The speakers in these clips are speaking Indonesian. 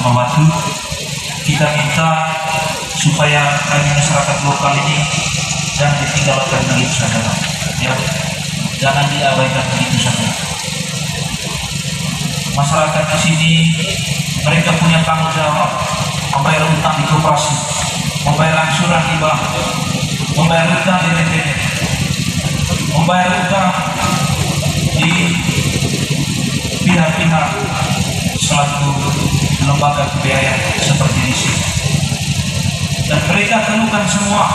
Mawatu. Kita minta supaya kami masyarakat lokal ini jangan ditinggalkan begitu saja, ya, jangan diabaikan begitu saja. Masyarakat di sini mereka punya tanggung jawab membayar utang di koperasi, membayar angsuran di bank, membayar utang di DPD, membayar utang di pihak-pihak selaku lembaga pembiayaan seperti di sini. Dan mereka keluhkan semua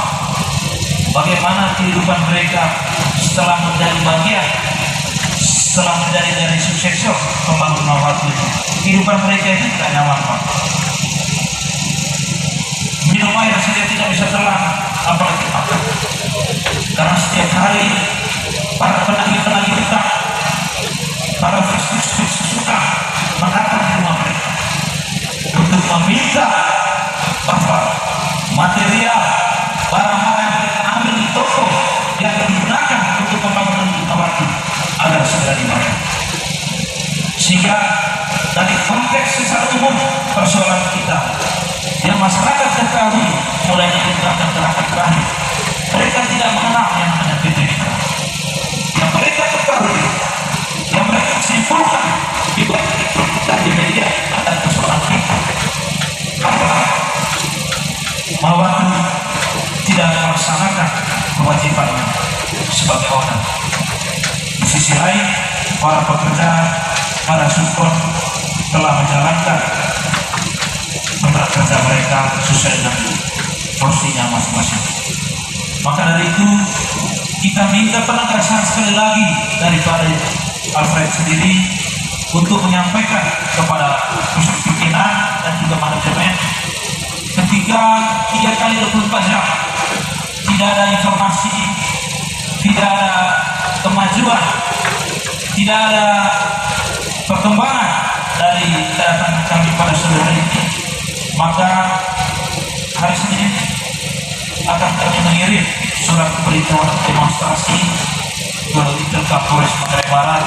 bagaimana kehidupan mereka setelah menjadi bagian, setelah menjadi dari suksesor pembangunan waktu itu. Kehidupan mereka itu tidak nyaman, Pak. Minum air saja tidak bisa terlalu, apalagi makan. Karena setiap hari para penagih-penagih utang, para fiskus utang mendatang di rumah mereka untuk meminta bahwa material barang-barang yang mereka ambil di toko yang digunakan untuk pembangunan waktu agar segera dibayar. Sehingga dari konteks secara umum persoalan kita yang masyarakat ketahui mulai dari belakang terakhir, mereka tidak mengenal yang namanya PT Mitra. Yang mereka ketahui, yang mereka simpulkan di di media ada persoalan kita. Mawatu tidak melaksanakan kewajibannya sebagai owner. Di sisi lain, para pekerja, para support telah menjalankan kontrak kerja mereka sesuai dengan porsinya masing-masing. Maka dari itu, kita minta penegasan sekali lagi daripada Alfred sendiri untuk menyampaikan kepada pusat pimpinan dan juga manajemen ketika 3 kali 24 jam tidak ada informasi, tidak ada kemajuan, tidak ada perkembangan dari kedatangan kami pada sore hari ini, maka hari Senin akan kami mengirim surat pemberitahuan demonstrasi ke Kapolres Manggarai Barat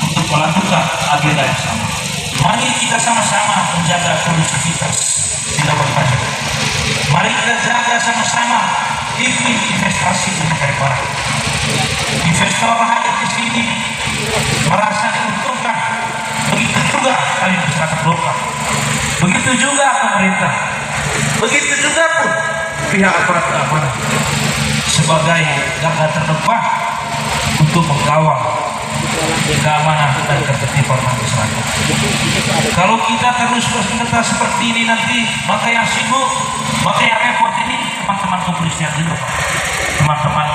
untuk melakukan agenda yang sama. Mari kita sama-sama menjaga kondusivitas di Labuan Bajo. Mari kita jaga sama-sama iklim investasi di Manggarai Barat. Investor hadir di sini merasa diuntungkan, begitu juga kami masyarakat lokal, begitu juga pemerintah, begitu juga pun pihak aparat keamanan sebagai garda terdepan untuk mengawal keamanan dan ketertiban masyarakat. Kalau kita terus bersenjata seperti ini nanti, maka yang sibuk, maka yang repot ini teman-teman kepolisian juga, teman-teman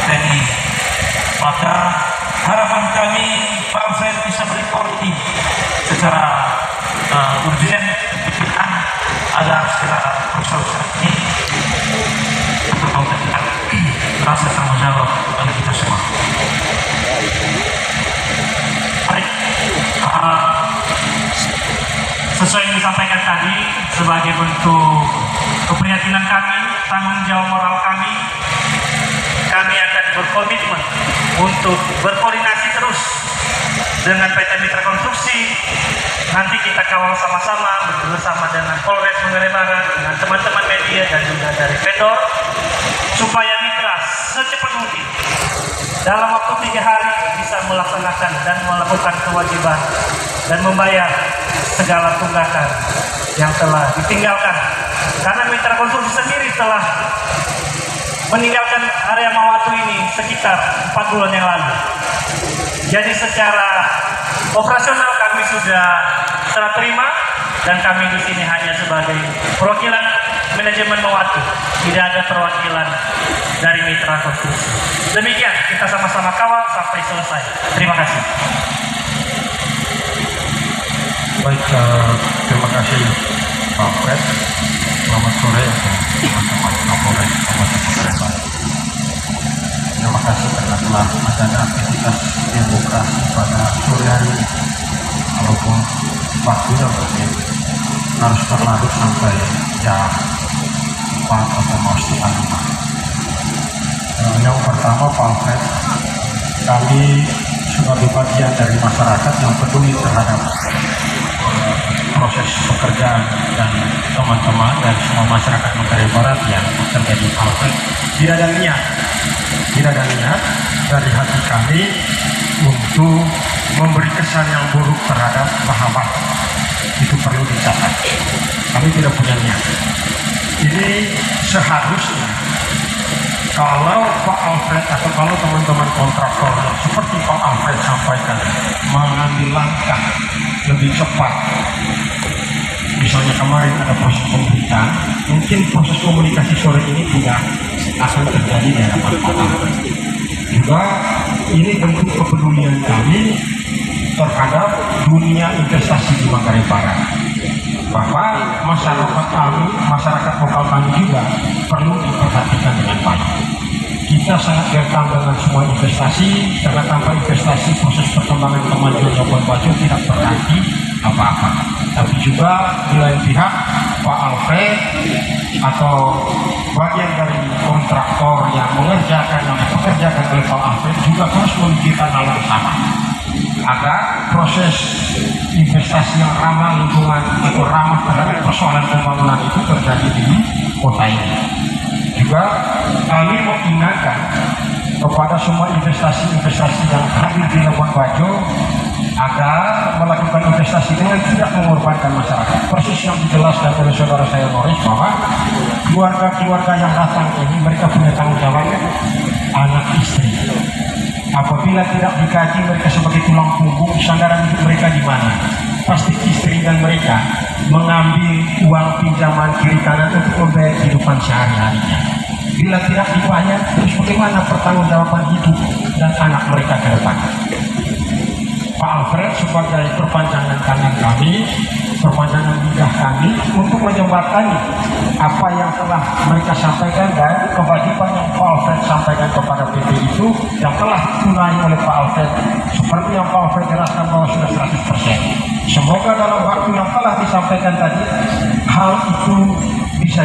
TNI. Maka harapan kami Pak Alfred bisa berkoordinasi secara urgent agar segera persoalan ini untuk memberikan rasa tanggung jawab bagi kita semua. Baik, sesuai yang disampaikan tadi, sebagai bentuk keprihatinan kami, tanggung jawab moral kami akan berkomitmen untuk berkoordinasi terus dengan PT Mitra Konstruksi. Nanti kita kawal sama-sama bersama dengan Polres Manggarai Barat, dengan teman-teman media dan juga dari vendor, supaya mitra secepat mungkin dalam waktu 3 hari bisa melaksanakan dan melakukan kewajiban dan membayar segala tunggakan yang telah ditinggalkan. Karena Mitra Konstruksi sendiri telah meninggalkan area Mawatu ini sekitar 4 bulan yang lalu. Jadi secara operasional kami sudah serah terima dan kami di sini hanya sebagai perwakilan manajemen Mawatu, tidak ada perwakilan dari Mitra Konstruksi. Demikian, kita sama-sama kawal sampai selesai. Terima kasih. Baik, terima kasih Pak Fred. Selamat sore teman-teman Kapolres Manggarai Barat. Terima kasih karena telah adanya aktivitas demokrasi pada sore hari ini. Walaupun waktunya mungkin harus berlarut sampai jam 4 atau mau setengah 5. Yang pertama Pak Alfred, kami sebagai bagian dari masyarakat yang peduli terhadap proses pekerjaan dan teman-teman dan semua masyarakat Manggarai Barat yang bekerja di Alfred tidak ada niat dari hati kami untuk memberi kesan yang buruk terhadap sahabat. Itu perlu dicatat. Kami tidak punya niat. Ini seharusnya kalau Pak Alfred atau kalau teman-teman kontraktor seperti Pak Alfred sampaikan mengambil langkah lebih cepat, misalnya kemarin ada proses pemberitaan, mungkin proses komunikasi sore ini tidak akan terjadi di hadapan Pak Alfred. Juga ini bentuk kepedulian kami terhadap dunia investasi di Manggarai Barat, bahwa masyarakat kami, masyarakat lokal kami juga perlu diperhatikan dengan baik. Kita sangat gertam dengan semua investasi, karena tanpa investasi proses perkembangan kemajuan Labuan Bajo tidak berarti apa-apa. Tapi juga di lain pihak Pak Alfred atau bagian dari kontraktor yang mengerjakan dan dipekerjakan oleh Pak Alfred juga harus memikirkan hal yang sama, agar proses investasi yang ramah lingkungan atau ramah terhadap persoalan pembangunan itu terjadi di kota ini. Juga kami mengingatkan kepada semua investasi-investasi yang hadir di Labuan Bajo agar melakukan investasi dengan tidak mengorbankan masyarakat. Persis yang dijelaskan oleh saudara saya Morris, bahwa keluarga-keluarga yang datang ini mereka punya tanggung jawab anak istri. Apabila tidak dikaji mereka sebagai tulang punggung, sandaran hidup mereka di mana? Pasti istri dan mereka mengambil uang pinjaman kiri kanan untuk membayar kehidupan sehari-harinya. Bila tidak dibayar, terus bagaimana pertanggungjawaban hidup dan anak mereka ke depan? Pak Alfred sebagai perpanjangan tangan kami, perpanjangan lidah kami untuk menjembatani apa yang telah mereka sampaikan dan kewajiban yang Pak Alfred sampaikan kepada PT itu yang telah ditunai oleh Pak Alfred, seperti yang Pak Alfred jelaskan bahwa sudah 100%. Semoga dalam waktu yang telah disampaikan tadi hal itu bisa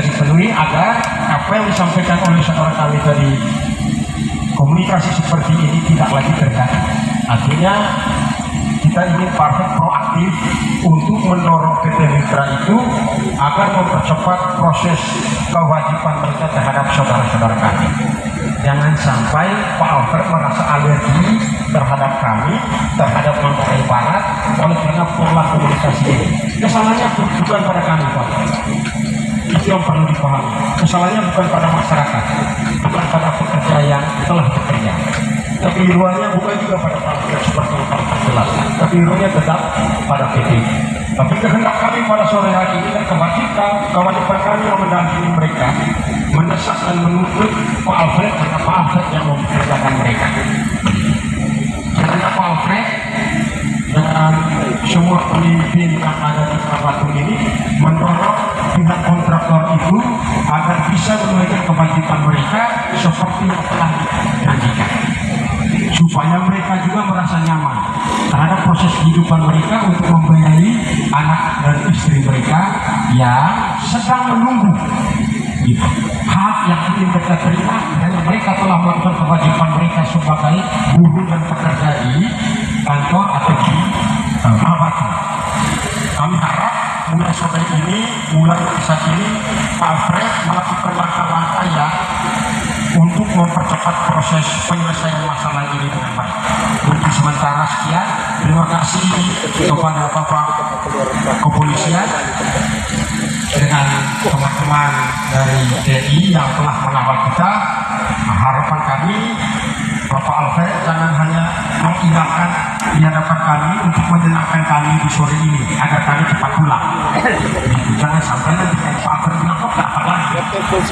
dipenuhi agar apa yang disampaikan oleh saudara kami tadi, komunikasi seperti ini tidak lagi terjadi. Artinya kita ingin partai proaktif untuk mendorong PT Mitra itu agar mempercepat proses kewajiban mereka terhadap saudara-saudara kami. Jangan sampai Pak Alfred merasa alergi terhadap kami, terhadap Manggarai Barat oleh karena pola komunikasi ini. Kesalahannya bukan pada kami, Pak. Itu yang perlu dipahami. Kesalahannya bukan pada masyarakat, bukan pada pekerja yang telah bekerja. Kekeliruannya bukan juga pada Pak seperti yang Pak jelaskan. Kekeliruannya tetap pada PT. Tapi kehendak kami pada sore hari ini dan kewajiban kami yang mendampingi mereka, mendesak dan menuntut Pak Alfred karena Pak Alfred yang mempekerjakan mereka. Karena Pak Alfred dengan semua pemimpin yang ada di Batu ini mendorong pihak kontraktor itu agar bisa menunaikan kewajiban mereka seperti yang telah dijanjikan, supaya mereka juga merasa nyaman terhadap proses kehidupan mereka untuk membiayai anak dan istri mereka yang sedang menunggu gitu, hak yang ingin mereka terima dan mereka telah melakukan kewajiban mereka sebagai buruh dan pekerja di kantor atau di Batu. Kami harap mulai sore ini, mulai saat ini Pak Alfred melakukan langkah-langkah ya untuk mempercepat proses penyelesaian masalah ini dengan baik. Untuk sementara sekian, terima kasih kepada Bapak Kepolisian dengan teman-teman dari TNI yang telah mengawal kita. Harapan kami Bapak Alfred jangan hanya mengindahkan di hadapan kami untuk menyenangkan kami di sore ini agar kami cepat pulang. Jangan sampai nanti Pak Alfred bilang kok tak lagi.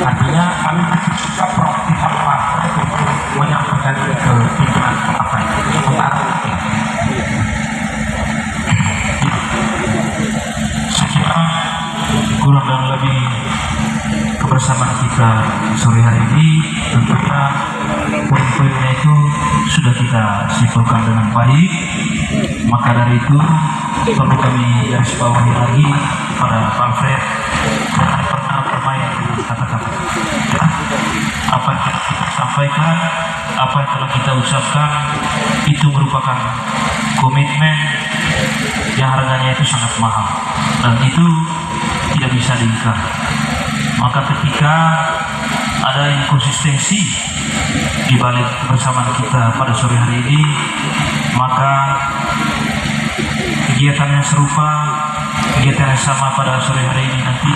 Artinya kami bersikap proaktif Pak Alfred untuk menyampaikan ke pimpinan Pak Alfred. Sementara sekian kurang dan lebih kebersamaan kita sore hari ini. Tentunya poin-poinnya itu sudah kita simpulkan dengan baik. Maka dari itu perlu kami garis bawahi lagi pada Pak Alfred, jangan pernah bermain dengan kata-kata. Apa yang kita sampaikan, apa yang telah kita ucapkan itu merupakan komitmen yang harganya itu sangat mahal dan itu tidak bisa diingkar. Maka ketika ada inkonsistensi di balik kebersamaan kita pada sore hari ini, maka kegiatan yang serupa, kegiatan yang sama pada sore hari ini nanti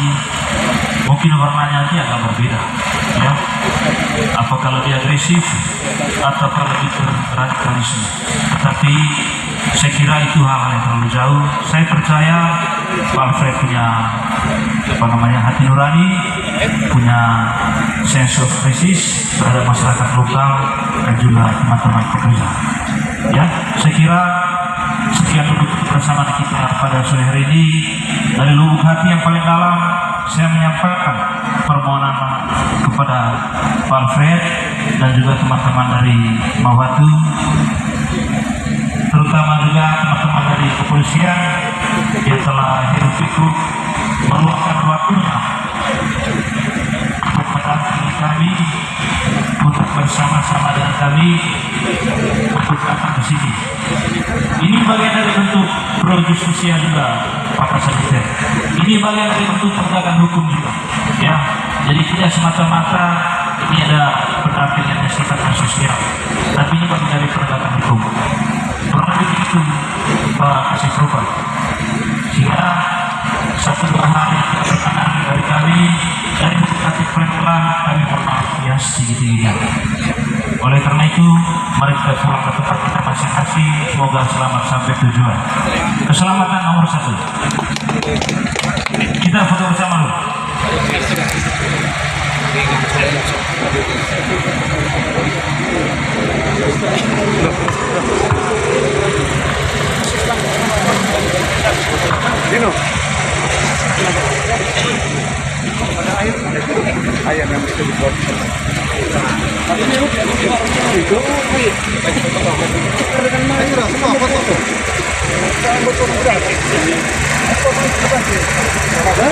mungkin warnanya nanti agak berbeda, ya. Apakah lebih agresif atau lebih radikalisme? Tetapi saya kira itu hal-hal yang terlalu jauh. Saya percaya Pak Alfred punya hati nurani, punya sense of crisis terhadap masyarakat lokal dan juga teman-teman pekerja. Ya, saya kira sekian dulu kebersamaan kita pada sore hari ini. Dari lubuk hati yang paling dalam, saya menyampaikan permohonan kepada Pak Alfred dan juga teman-teman dari Mawatu, terutama juga teman-teman dari kepolisian yang telah hidup pikuk meluangkan waktunya untuk mendampingi kami, untuk bersama-sama dengan kami untuk datang ke sini. Ini bagian dari bentuk pro justisia juga, Pak Kasabite. Ini bagian dari bentuk penegakan hukum juga, ya. Jadi tidak semata-mata ini ada pendampingan yang sifatnya sosial, tapi ini bagian dari penegakan hukum. Kurang lebih itu Pak Kasih Propa. Sehingga satu dua hal yang terkenal dari kami, dari bukti pelan kami bermaaf ya sedikit-sedikit. Oleh karena itu, mari kita pulang ke tempat kita masing-masing. Semoga selamat sampai tujuan. Keselamatan nomor 1. Kita foto bersama dulu. Dino. Ada air yang bisa dibuat. Itu dengan air semua foto tuh. Ada?